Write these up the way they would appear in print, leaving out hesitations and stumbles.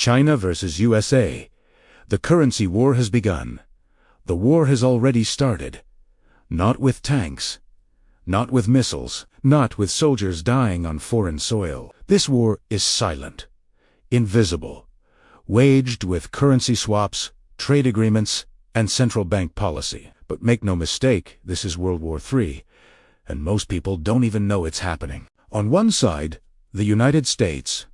China versus USA. The currency war has begun. The war has already started. Not with tanks. Not with missiles. Not with soldiers dying on foreign soil. This war is silent, invisible, waged with currency swaps, trade agreements, and central bank policy. But make no mistake, this is World War III, and most people don't even know it's happening. On one side, the United States,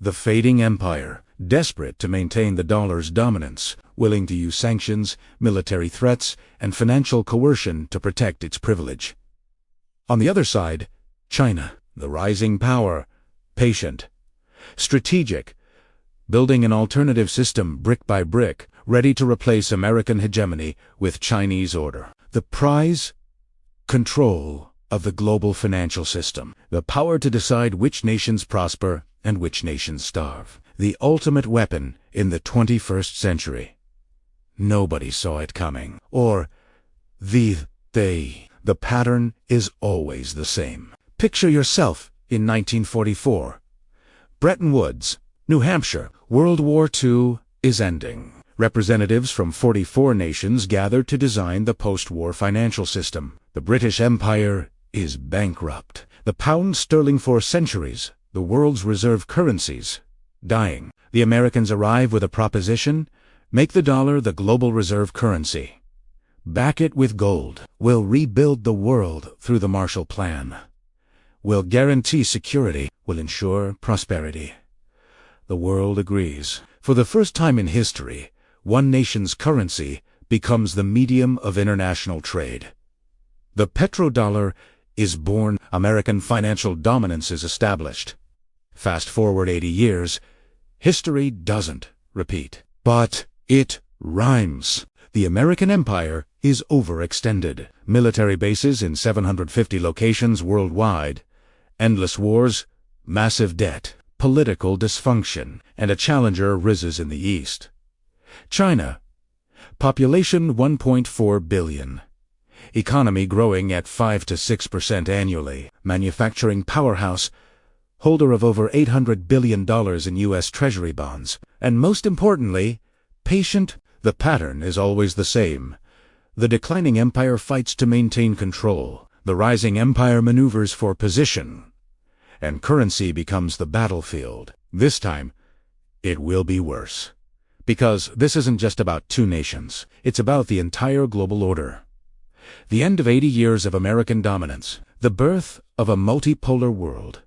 the fading empire, desperate to maintain the dollar's dominance, willing to use sanctions, military threats, and financial coercion to protect its privilege. On the other side, China, the rising power, patient, strategic, building an alternative system brick by brick, ready to replace American hegemony with Chinese order. The prize? Control of the global financial system. The power to decide which nations prosper and which nations starve. The ultimate weapon in the 21st century. Nobody saw it coming. Or they. The pattern is always the same. Picture yourself in 1944. Bretton Woods, New Hampshire. World War II is ending. Representatives from 44 nations gathered to design the post-war financial system. The British Empire is bankrupt. The pound sterling for centuries, the world's reserve currencies, dying. The Americans arrive with a proposition: make the dollar the global reserve currency. Back it with gold. We'll rebuild the world through the Marshall Plan. We'll guarantee security. We'll ensure prosperity. The world agrees. For the first time in history, one nation's currency becomes the medium of international trade. The petrodollar is born. American financial dominance is established. Fast forward 80 years, history doesn't repeat. But it rhymes. The American empire is overextended. Military bases in 750 locations worldwide. Endless wars, massive debt, political dysfunction, and a challenger rises in the east. China. Population 1.4 billion. Economy growing at 5 to 6% annually. Manufacturing powerhouse. Holder of over $800 billion in U.S. Treasury bonds. And most importantly, patient. The pattern is always the same. The declining empire fights to maintain control. The rising empire maneuvers for position. And currency becomes the battlefield. This time, it will be worse. Because this isn't just about two nations. It's about the entire global order. The end of 80 years of American dominance. The birth of a multipolar world.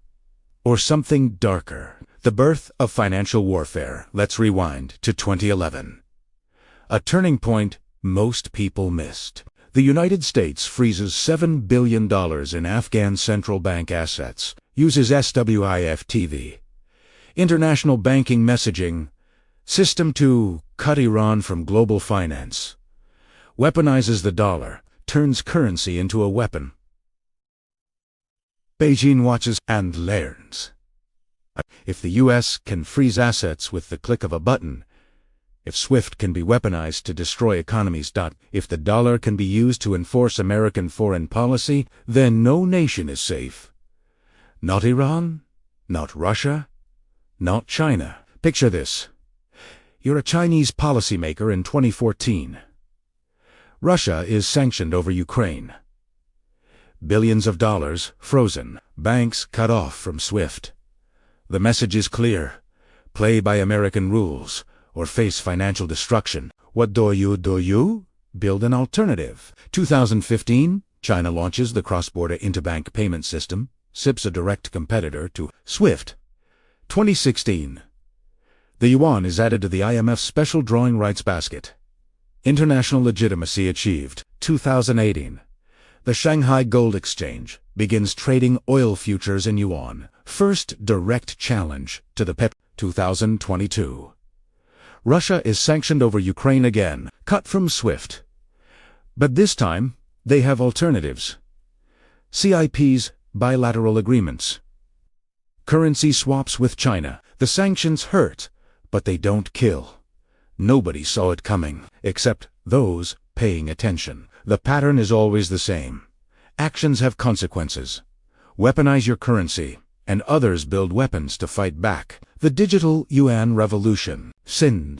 Or something darker. The birth of financial warfare. Let's rewind to 2011. A turning point most people missed. The United States freezes $7 billion in Afghan central bank assets, uses SWIFT, international banking messaging, system to cut Iran from global finance, weaponizes the dollar, turns currency into a weapon. Beijing watches and learns. If the U.S. can freeze assets with the click of a button, if SWIFT can be weaponized to destroy economies. If the dollar can be used to enforce American foreign policy, then no nation is safe. Not Iran, not Russia, not China. Picture this. You're a Chinese policymaker in 2014. Russia is sanctioned over Ukraine. Billions of dollars frozen. Banks cut off from SWIFT. The message is clear. Play by American rules, or face financial destruction. What do you? Build an alternative. 2015, China launches the cross-border interbank payment system, SIP's a direct competitor to SWIFT. 2016, the yuan is added to the IMF's special drawing rights basket. International legitimacy achieved. 2018, the Shanghai Gold Exchange begins trading oil futures in yuan. First direct challenge to the PEP. 2022. Russia is sanctioned over Ukraine again, cut from SWIFT. But this time, they have alternatives. CIPs, bilateral agreements. Currency swaps with China. The sanctions hurt, but they don't kill. Nobody saw it coming, except those paying attention. The pattern is always the same. Actions have consequences. Weaponize your currency, and others build weapons to fight back. The Digital Yuan Revolution. Sin.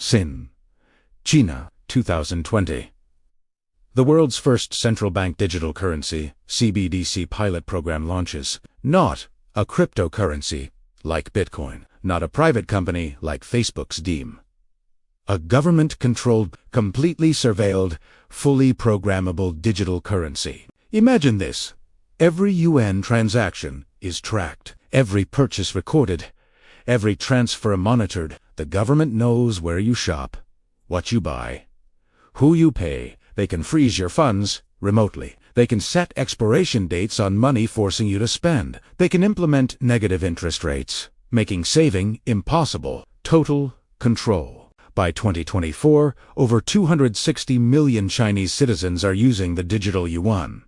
China, 2020. The world's first central bank digital currency, CBDC pilot program launches. Not a cryptocurrency like Bitcoin, not a private company like Facebook's Diem. A government-controlled, completely surveilled, fully programmable digital currency. Imagine this. Every yuan transaction is tracked, every purchase recorded, every transfer monitored. The government knows where you shop, what you buy, who you pay. They can freeze your funds remotely. They can set expiration dates on money, forcing you to spend. They can implement negative interest rates, making saving impossible. Total control. By 2024, over 260 million Chinese citizens are using the digital yuan.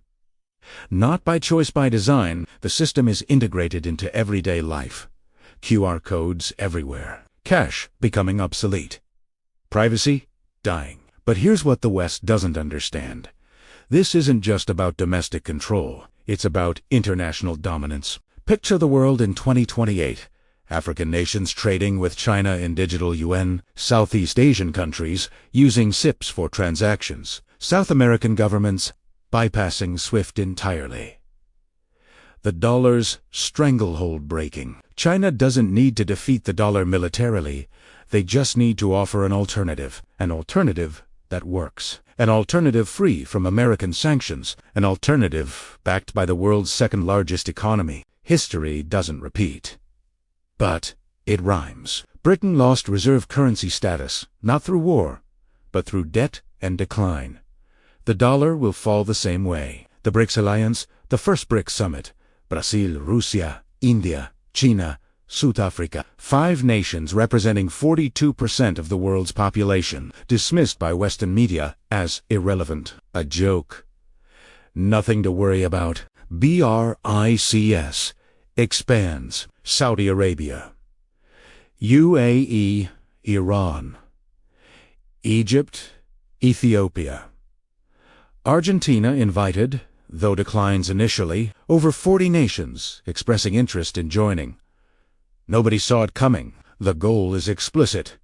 Not by choice, by design, the system is integrated into everyday life. QR codes everywhere. Cash becoming obsolete. Privacy dying. But here's what the West doesn't understand. This isn't just about domestic control. It's about international dominance. Picture the world in 2028. African nations trading with China in digital yuan, Southeast Asian countries using SIPs for transactions, South American governments bypassing SWIFT entirely. The dollar's stranglehold breaking. China doesn't need to defeat the dollar militarily. They just need to offer an alternative that works, an alternative free from American sanctions, an alternative backed by the world's second largest economy. History doesn't repeat. But it rhymes. Britain lost reserve currency status, not through war, but through debt and decline. The dollar will fall the same way. The BRICS alliance, the first BRICS summit, Brazil, Russia, India, China, South Africa, 5 nations representing 42% of the world's population, dismissed by Western media as irrelevant, a joke. Nothing to worry about. BRICS expands. Saudi Arabia, UAE, Iran, Egypt, Ethiopia. Argentina invited, though declines initially. Over 40 nations expressing interest in joining. Nobody saw it coming. The goal is explicit.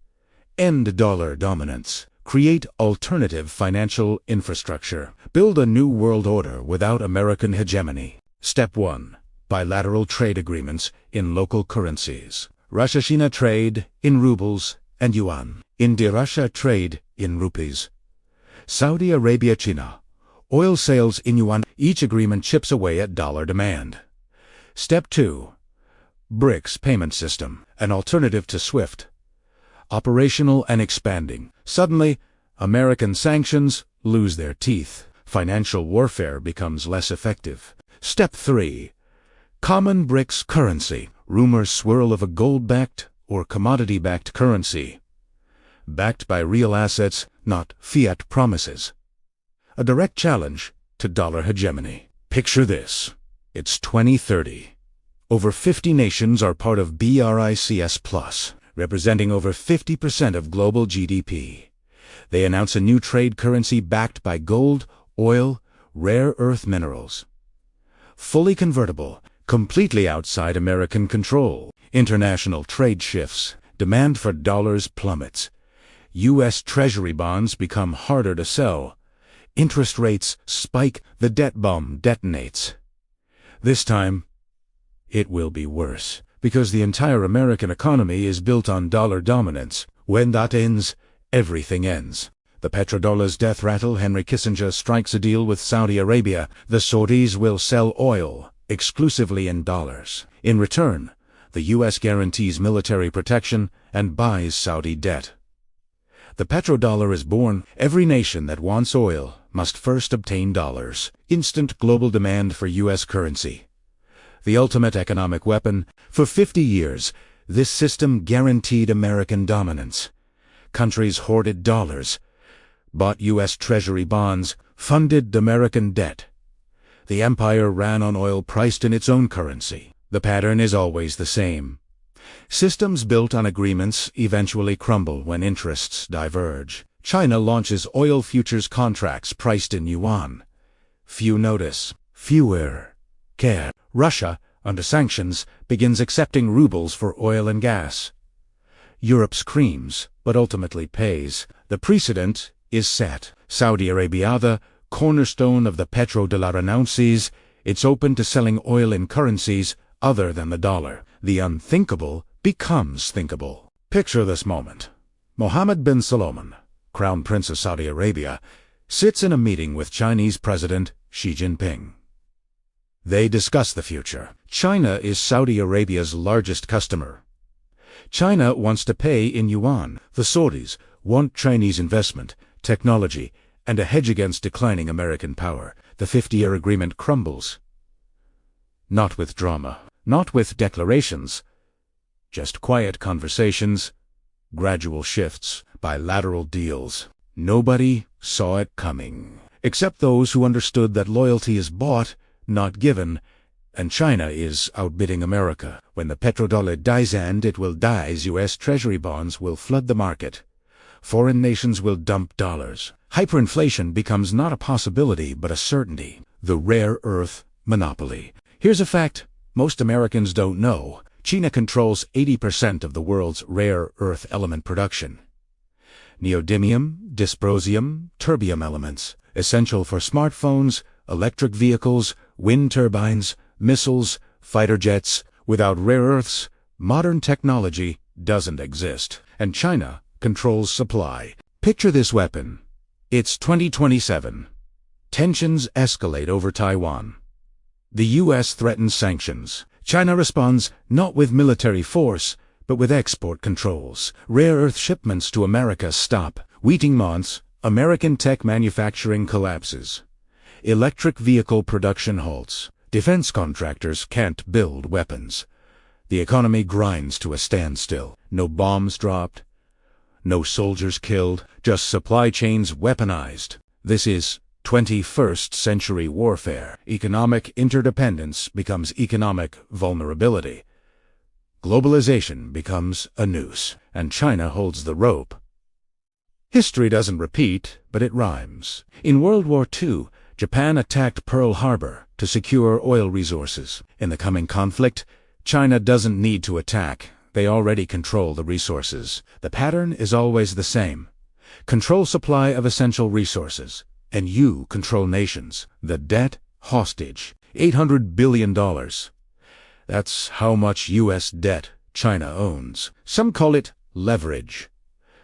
End dollar dominance. Create alternative financial infrastructure. Build a new world order without American hegemony. Step 1. Bilateral trade agreements in local currencies. Russia-China trade in rubles and yuan. India-Russia trade in rupees. Saudi Arabia-China. Oil sales in yuan. Each agreement chips away at dollar demand. Step 2. BRICS payment system. An alternative to SWIFT. Operational and expanding. Suddenly, American sanctions lose their teeth. Financial warfare becomes less effective. Step 3. Common BRICS currency. Rumors swirl of a gold-backed or commodity-backed currency. Backed by real assets, not fiat promises. A direct challenge to dollar hegemony. Picture this. It's 2030. Over 50 nations are part of BRICS+, representing over 50% of global GDP. They announce a new trade currency backed by gold, oil, rare earth minerals. Fully convertible, completely outside American control. International trade shifts. Demand for dollars plummets. U.S. Treasury bonds become harder to sell. Interest rates spike. The debt bomb detonates. This time, it will be worse, because the entire American economy is built on dollar dominance. When that ends, everything ends. The petrodollar's death rattle. Henry Kissinger strikes a deal with Saudi Arabia. The Saudis will sell oil exclusively in dollars. In return, the U.S. guarantees military protection and buys Saudi debt. The petrodollar is born. Every nation that wants oil must first obtain dollars. Instant global demand for U.S. currency. The ultimate economic weapon. For 50 years, this system guaranteed American dominance. Countries hoarded dollars, bought U.S. Treasury bonds, funded American debt. The empire ran on oil priced in its own currency. The pattern is always the same. Systems built on agreements eventually crumble when interests diverge. China launches oil futures contracts priced in yuan. Few notice. Fewer care. Russia, under sanctions, begins accepting rubles for oil and gas. Europe screams, but ultimately pays. The precedent is set. Saudi Arabia, the cornerstone of the petrodollar announces, it's open to selling oil in currencies other than the dollar. The unthinkable becomes thinkable. Picture this moment. Mohammed bin Salman, Crown Prince of Saudi Arabia, sits in a meeting with Chinese President Xi Jinping. They discuss the future. China is Saudi Arabia's largest customer. China wants to pay in yuan. The Saudis want Chinese investment, technology, and a hedge against declining American power. The 50-year agreement crumbles. Not with drama, not with declarations, just quiet conversations, gradual shifts, bilateral deals. Nobody saw it coming, except those who understood that loyalty is bought, not given, and China is outbidding America. When the petrodollar dies, and it will die, U.S. Treasury bonds will flood the market. Foreign nations will dump dollars. Hyperinflation becomes not a possibility but a certainty. The rare earth monopoly. Here's a fact most Americans don't know. China controls 80% of the world's rare earth element production. Neodymium, dysprosium, terbium elements, essential for smartphones, electric vehicles, wind turbines, missiles, fighter jets. Without rare earths, modern technology doesn't exist. And China controls supply. Picture this weapon. It's 2027. Tensions escalate over Taiwan. The U.S. threatens sanctions. China responds not with military force, but with export controls. Rare earth shipments to America stop. Waiting months, American tech manufacturing collapses. Electric vehicle production halts. Defense contractors can't build weapons. The economy grinds to a standstill. No bombs dropped. No soldiers killed. Just supply chains weaponized. This is 21st century warfare. Economic interdependence becomes economic vulnerability. Globalization becomes a noose, and China holds the rope. History doesn't repeat, but it rhymes. In World War II, Japan attacked Pearl Harbor to secure oil resources. In the coming conflict, China doesn't need to attack. They already control the resources. The pattern is always the same. Control supply of essential resources, and you control nations. The debt hostage, $800 billion. That's how much U.S. debt China owns. Some call it leverage.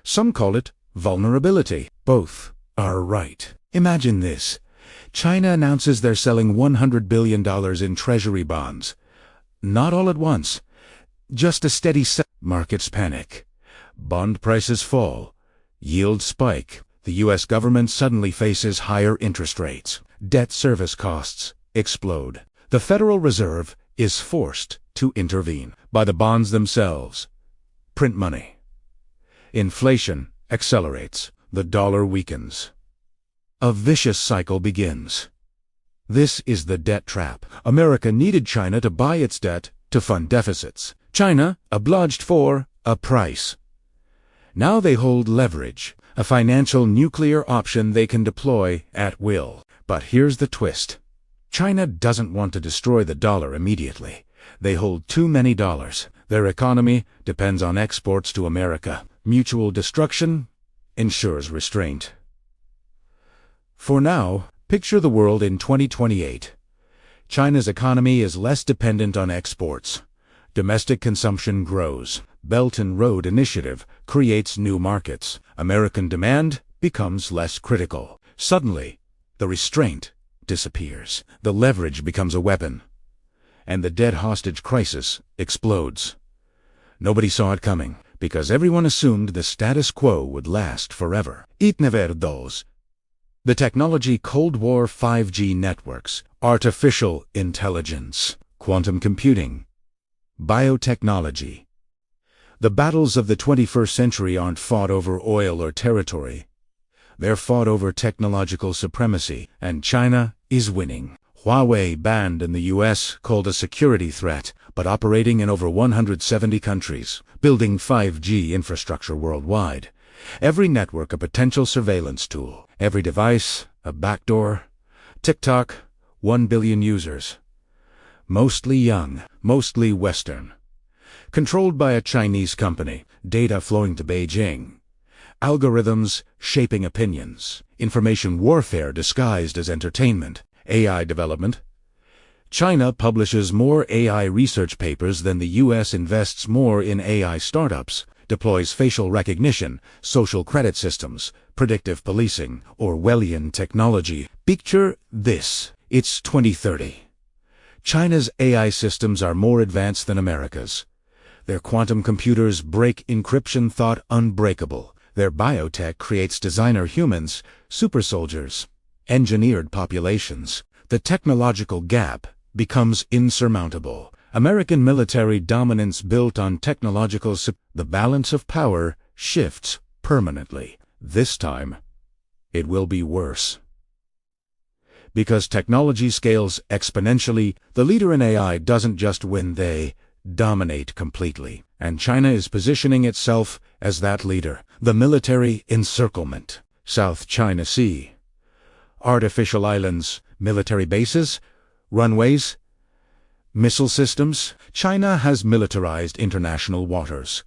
Some call it vulnerability. Both are right. Imagine this. China announces they're selling $100 billion in treasury bonds. Not all at once. Just a steady sell. Markets panic. Bond prices fall. Yields spike. The U.S. government suddenly faces higher interest rates. Debt service costs explode. The Federal Reserve is forced to intervene. By the bonds themselves. Print money. Inflation accelerates. The dollar weakens. A vicious cycle begins. This is the debt trap. America needed China to buy its debt to fund deficits. China obliged for a price. Now they hold leverage, a financial nuclear option they can deploy at will. But here's the twist. China doesn't want to destroy the dollar immediately. They hold too many dollars. Their economy depends on exports to America. Mutual destruction ensures restraint. For now, picture the world in 2028. China's economy is less dependent on exports. Domestic consumption grows. Belt and Road Initiative creates new markets. American demand becomes less critical. Suddenly, the restraint disappears. The leverage becomes a weapon. And the debt hostage crisis explodes. Nobody saw it coming, because everyone assumed the status quo would last forever. Itneverdos. The technology Cold War 5G networks, artificial intelligence, quantum computing, biotechnology. The battles of the 21st century aren't fought over oil or territory. They're fought over technological supremacy, and China is winning. Huawei banned in the U.S. called a security threat, but operating in over 170 countries, building 5G infrastructure worldwide. Every network a potential surveillance tool. Every device a backdoor. TikTok, 1 billion users. Mostly young, mostly Western. controlled by a Chinese company, data flowing to Beijing. Algorithms shaping opinions, information warfare disguised as entertainment, AI development. China publishes more AI research papers than the US invests more in AI startups, deploys facial recognition, social credit systems, predictive policing, Orwellian technology. Picture this. It's 2030. China's AI systems are more advanced than America's. Their quantum computers break encryption thought unbreakable. Their biotech creates designer humans, super soldiers, engineered populations. The technological gap becomes insurmountable. American military dominance built on technological the balance of power shifts permanently. This time, it will be worse. Because technology scales exponentially, the leader in AI doesn't just win, they dominate completely. And China is positioning itself as that leader. The military encirclement. South China Sea. Artificial islands, military bases, runways, missile systems. China has militarized international waters.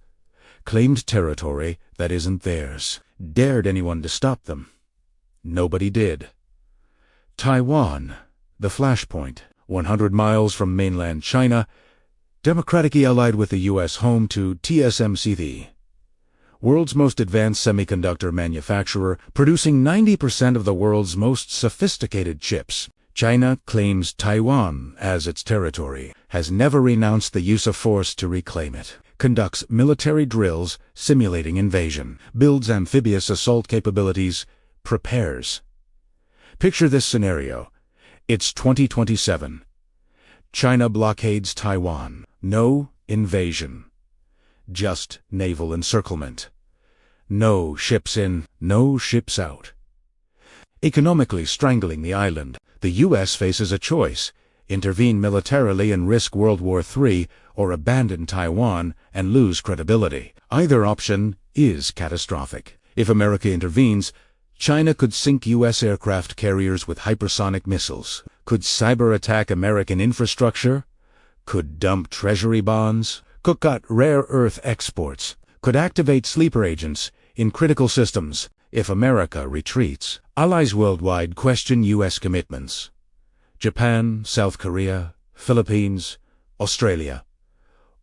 Claimed territory that isn't theirs. Dared anyone to stop them? Nobody did. Taiwan, the flashpoint, 100 miles from mainland China, democratically allied with the U.S., home to TSMC, the world's most advanced semiconductor manufacturer, producing 90% of the world's most sophisticated chips. China claims Taiwan as its territory, has never renounced the use of force to reclaim it, conducts military drills simulating invasion, builds amphibious assault capabilities, prepares. Picture this scenario. It's 2027. China blockades Taiwan. No invasion. Just naval encirclement. No ships in, no ships out. Economically strangling the island, the U.S. faces a choice: intervene militarily and risk World War III, or abandon Taiwan and lose credibility. Either option is catastrophic. If America intervenes, China could sink U.S. aircraft carriers with hypersonic missiles, could cyber-attack American infrastructure, could dump treasury bonds, could cut rare earth exports, could activate sleeper agents in critical systems. If America retreats, allies worldwide question U.S. commitments. Japan, South Korea, Philippines, Australia.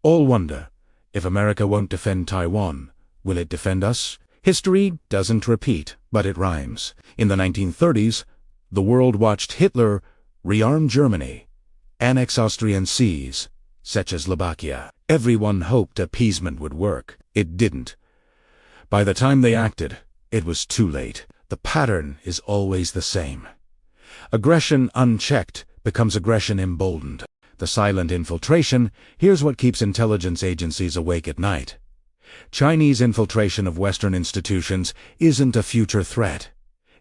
All wonder, if America won't defend Taiwan, will it defend us? History doesn't repeat, but it rhymes. In the 1930s, the world watched Hitler rearm Germany, annex Austrian seas, Czechoslovakia. Everyone hoped appeasement would work. It didn't. By the time they acted, it was too late. The pattern is always the same. Aggression unchecked becomes aggression emboldened. The silent infiltration, here's what keeps intelligence agencies awake at night. Chinese infiltration of Western institutions isn't a future threat.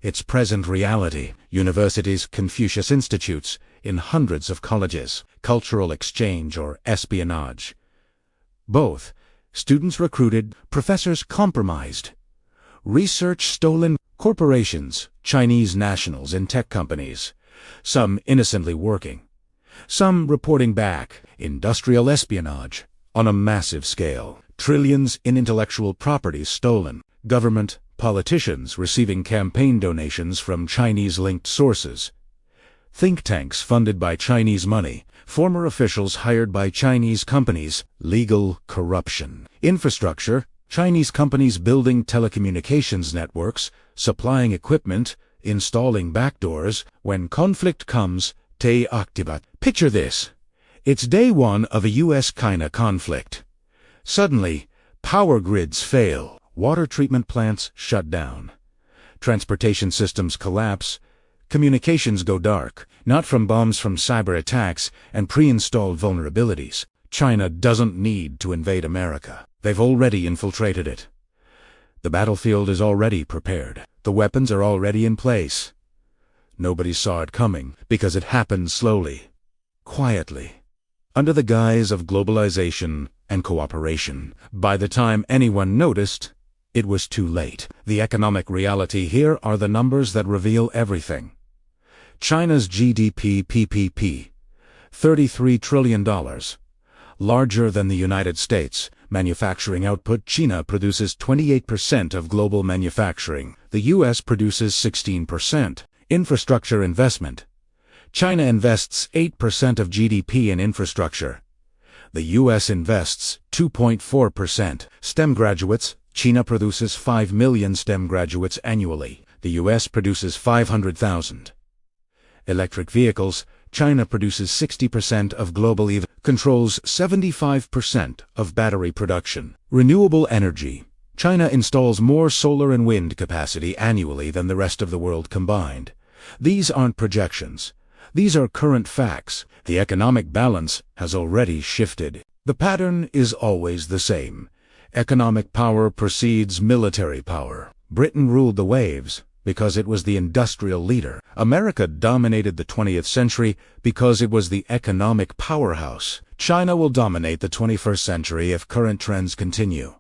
It's present reality. Universities, Confucius Institutes, in hundreds of colleges, cultural exchange or espionage. Both. Students recruited, professors compromised. Research stolen, corporations, Chinese nationals in tech companies. Some innocently working. Some reporting back. Industrial espionage on a massive scale. Trillions in intellectual property stolen. Government, politicians receiving campaign donations from Chinese-linked sources. Think tanks funded by Chinese money. Former officials hired by Chinese companies. Legal corruption. Infrastructure, Chinese companies building telecommunications networks, supplying equipment, installing backdoors. When conflict comes, te activat. Picture this. It's day one of a U.S.-China conflict. Suddenly, power grids fail, water treatment plants shut down, transportation systems collapse, communications go dark, not from bombs, from cyber attacks and pre-installed vulnerabilities. China doesn't need to invade America. They've already infiltrated it. The battlefield is already prepared. The weapons are already in place. Nobody saw it coming because it happened slowly, quietly, under the guise of globalization and cooperation. By the time anyone noticed, it was too late. The economic reality here are the numbers that reveal everything. China's GDP PPP, $33 trillion. Larger than the United States, manufacturing output, China produces 28% of global manufacturing. The US produces 16%. Infrastructure investment. China invests 8% of GDP in infrastructure. The US invests 2.4%. STEM graduates. China produces 5 million STEM graduates annually. The US produces 500,000. Electric vehicles. China produces 60% of global EV, controls 75% of battery production. Renewable energy. China installs more solar and wind capacity annually than the rest of the world combined. These aren't projections. These are current facts. The economic balance has already shifted. The pattern is always the same. Economic power precedes military power. Britain ruled the waves because it was the industrial leader. America dominated the 20th century because it was the economic powerhouse. China will dominate the 21st century if current trends continue.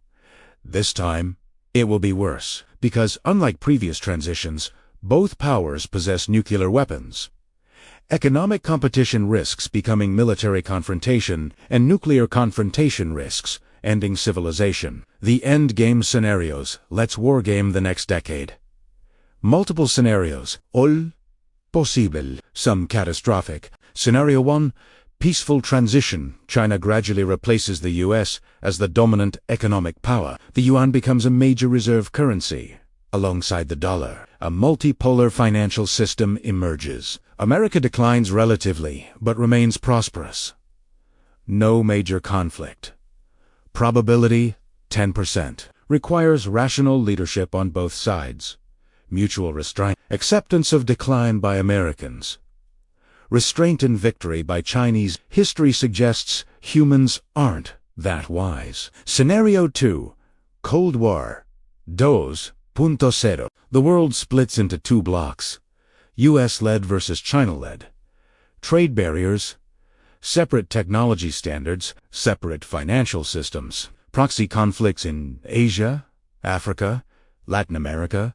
This time, it will be worse, because unlike previous transitions, both powers possess nuclear weapons. Economic competition risks becoming military confrontation, and nuclear confrontation risks ending civilization. The end game scenarios. Let's wargame the next decade. Multiple scenarios. All possible. Some catastrophic. Scenario 1. Peaceful transition. China gradually replaces the US as the dominant economic power. The yuan becomes a major reserve currency. Alongside the dollar, a multipolar financial system emerges. America declines relatively, but remains prosperous. No major conflict. Probability 10%. Requires rational leadership on both sides. Mutual restraint. Acceptance of decline by Americans. Restraint and victory by Chinese. History suggests humans aren't that wise. Scenario 2. Cold War. 2.0. The world splits into two blocks. US-led versus China-led. Trade barriers. Separate technology standards. Separate financial systems. Proxy conflicts in Asia, Africa, Latin America.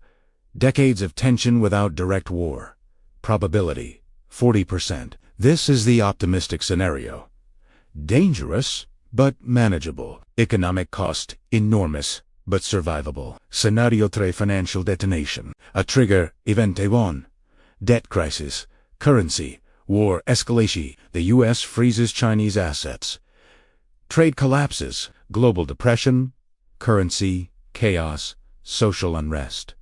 Decades of tension without direct war. Probability 40%. This is the optimistic scenario. Dangerous, but manageable. Economic cost enormous, but survivable. Scenario 3. Financial detonation. A trigger, event 1. Debt crisis. Currency. War escalation. The US freezes Chinese assets. Trade collapses. Global depression. Currency. Chaos. Social unrest.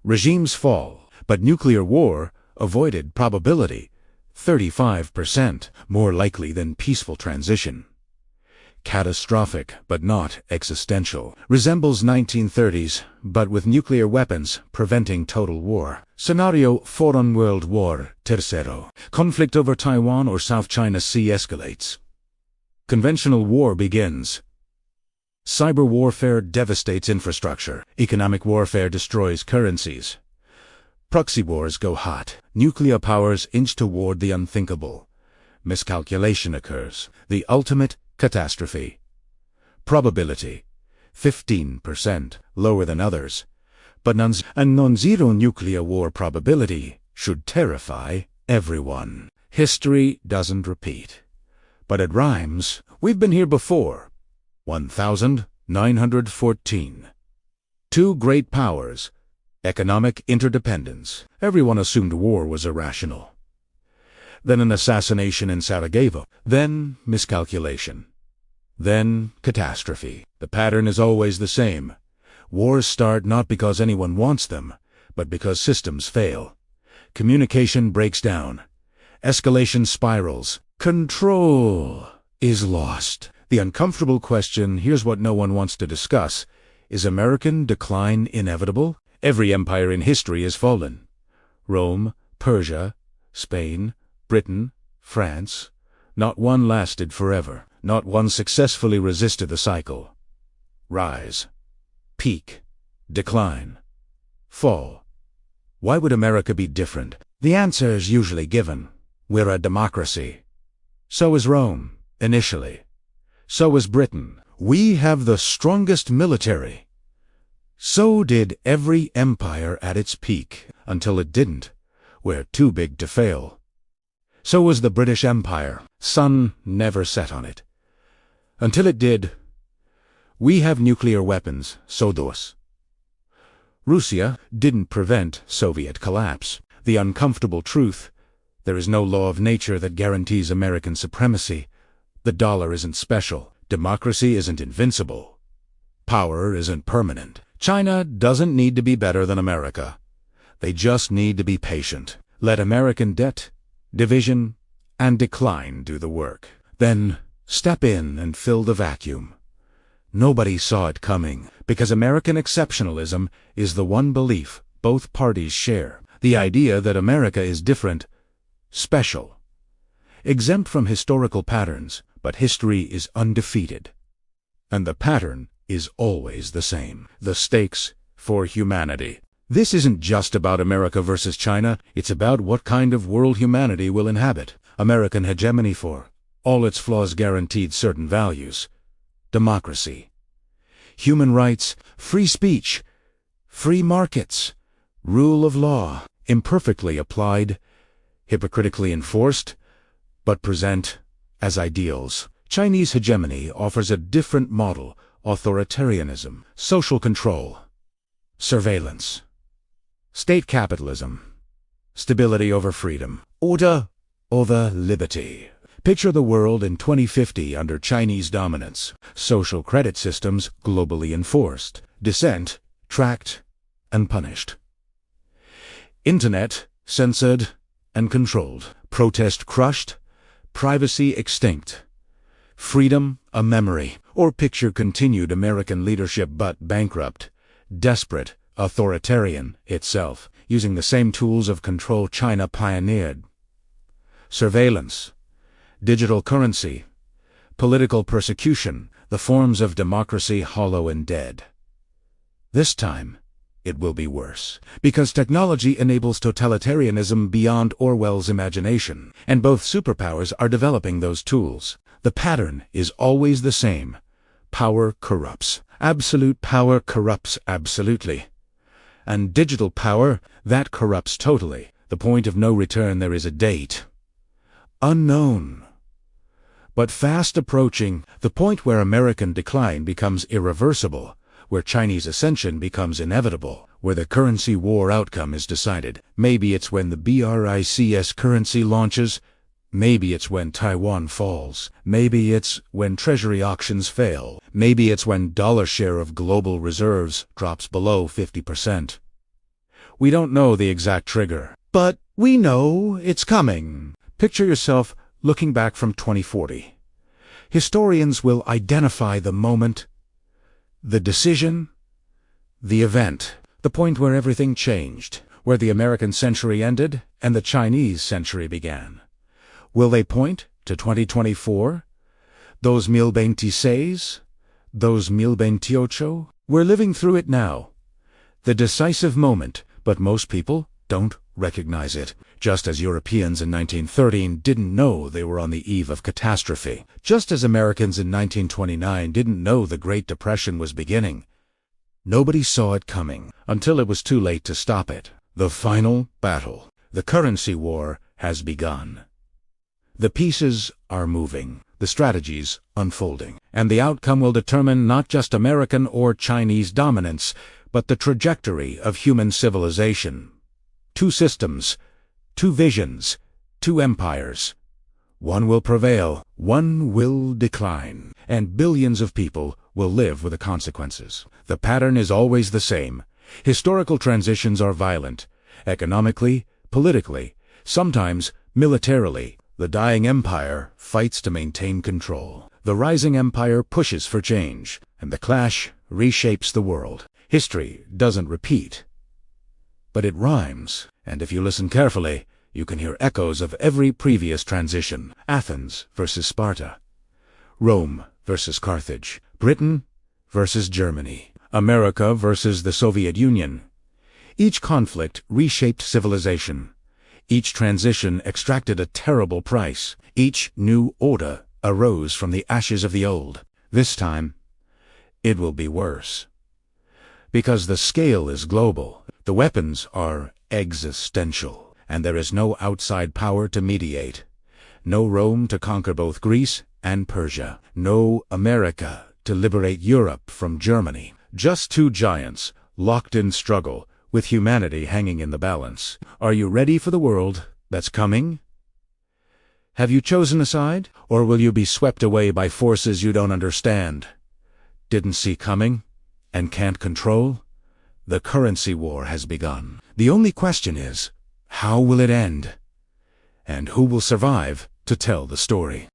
Regimes fall, but nuclear war avoided. Probability 35%, more likely than peaceful transition. Catastrophic, but not existential. Resembles 1930s, but with nuclear weapons preventing total war. Scenario 4. On World War 3. Conflict over Taiwan or South China Sea escalates. Conventional war begins. Cyber warfare devastates infrastructure. Economic warfare destroys currencies. Proxy wars go hot. Nuclear powers inch toward the unthinkable. Miscalculation occurs. The ultimate catastrophe. Probability 15%, lower than others. But non-zero nuclear war probability should terrify everyone. History doesn't repeat, but it rhymes. We've been here before. 1914. Two great powers. Economic interdependence. Everyone assumed war was irrational. Then an assassination in Sarajevo. Then miscalculation. Then catastrophe. The pattern is always the same. Wars start not because anyone wants them, but because systems fail. Communication breaks down. Escalation spirals. Control is lost. The uncomfortable question, here's what no one wants to discuss. Is American decline inevitable? Every empire in history has fallen. Rome, Persia, Spain, Britain, France. Not one lasted forever. Not one successfully resisted the cycle. Rise. Peak. Decline. Fall. Why would America be different? The answer is usually given. We're a democracy. So is Rome, initially. So is Britain. We have the strongest military. So did every empire at its peak, until it didn't. We're too big to fail. So was the British Empire. Sun never set on it. Until it did, we have nuclear weapons, so thus. Russia didn't prevent Soviet collapse. The uncomfortable truth: there is no law of nature that guarantees American supremacy. The dollar isn't special. Democracy isn't invincible. Power isn't permanent. China doesn't need to be better than America. They just need to be patient. Let American debt, division, and decline do the work. Then step in and fill the vacuum. Nobody saw it coming, because American exceptionalism is the one belief both parties share. The idea that America is different, special, exempt from historical patterns, but history is undefeated. And the pattern is always the same. The stakes for humanity. This isn't just about America versus China, it's about what kind of world humanity will inhabit. American hegemony, for all its flaws, guaranteed certain values: democracy, human rights, free speech, free markets, rule of law, imperfectly applied, hypocritically enforced, but present as ideals. Chinese hegemony offers a different model: authoritarianism, social control, surveillance, state capitalism, stability over freedom, order over liberty. Picture the world in 2050 under Chinese dominance. Social credit systems globally enforced, dissent tracked and punished, internet censored and controlled, protest crushed, privacy extinct, freedom a memory. Or picture continued American leadership but bankrupt, desperate, authoritarian itself, using the same tools of control China pioneered: surveillance, digital currency, political persecution, the forms of democracy hollow and dead. This time, it will be worse, because technology enables totalitarianism beyond Orwell's imagination, and both superpowers are developing those tools. The pattern is always the same: power corrupts. Absolute power corrupts absolutely. And digital power, that corrupts totally. The point of no return, there is a date. Unknown, but fast approaching, the point where American decline becomes irreversible, where Chinese ascension becomes inevitable, where the currency war outcome is decided. Maybe it's when the BRICS currency launches. Maybe it's when Taiwan falls. Maybe it's when treasury auctions fail. Maybe it's when dollar share of global reserves drops below 50%. We don't know the exact trigger, but we know it's coming. Picture yourself looking back from 2040. Historians will identify the moment, the decision, the event, the point where everything changed, where the American century ended and the Chinese century began. Will they point to 2024? Those 1026? Those 1028? We're living through it now. The decisive moment, but most people don't recognize it. Just as Europeans in 1913 didn't know they were on the eve of catastrophe. Just as Americans in 1929 didn't know the Great Depression was beginning. Nobody saw it coming until it was too late to stop it. The final battle, the currency war, has begun. The pieces are moving, the strategies unfolding, and the outcome will determine not just American or Chinese dominance, but the trajectory of human civilization. Two systems, two visions, two empires. One will prevail, one will decline, and billions of people will live with the consequences. The pattern is always the same. Historical transitions are violent, economically, politically, sometimes militarily. The dying empire fights to maintain control. The rising empire pushes for change, and the clash reshapes the world. History doesn't repeat, but it rhymes, and if you listen carefully, you can hear echoes of every previous transition. Athens versus Sparta, Rome versus Carthage, Britain versus Germany, America versus the Soviet Union. Each conflict reshaped civilization. Each transition extracted a terrible price. Each new order arose from the ashes of the old. This time, it will be worse. Because the scale is global, the weapons are existential, and there is no outside power to mediate. No Rome to conquer both Greece and Persia. No America to liberate Europe from Germany. Just two giants, locked in struggle, with humanity hanging in the balance. Are you ready for the world that's coming? Have you chosen a side? Or will you be swept away by forces you don't understand, didn't see coming, and can't control? The currency war has begun. The only question is, how will it end? And who will survive to tell the story?